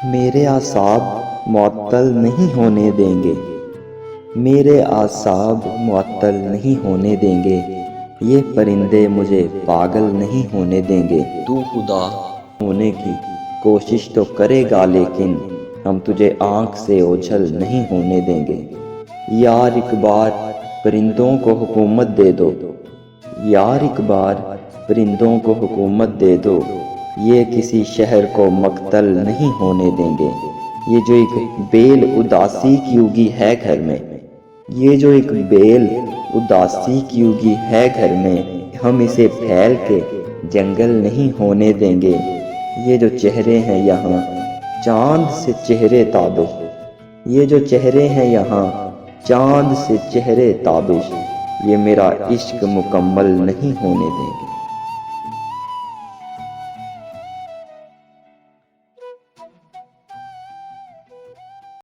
میرے اعصاب معطل نہیں ہونے دیں گے، میرے اعصاب معطل نہیں ہونے دیں گے، یہ پرندے مجھے پاگل نہیں ہونے دیں گے۔ تو خدا ہونے کی کوشش تو کرے گا لیکن ہم تجھے آنکھ سے اوجھل نہیں ہونے دیں گے۔ یار ایک بار پرندوں کو حکومت دے دو، یار ایک بار پرندوں کو حکومت دے دو، یہ کسی شہر کو مقتل نہیں ہونے دیں گے۔ یہ جو ایک بیل اداسی کی اگی ہے گھر میں، یہ جو ایک بیل اداسی کی اگی ہے گھر میں، ہم اسے پھیل کے جنگل نہیں ہونے دیں گے۔ یہ جو چہرے ہیں یہاں چاند سے چہرے تابش، یہ جو چہرے ہیں یہاں چاند سے چہرے تابش، یہ میرا عشق مکمل نہیں ہونے دیں گے۔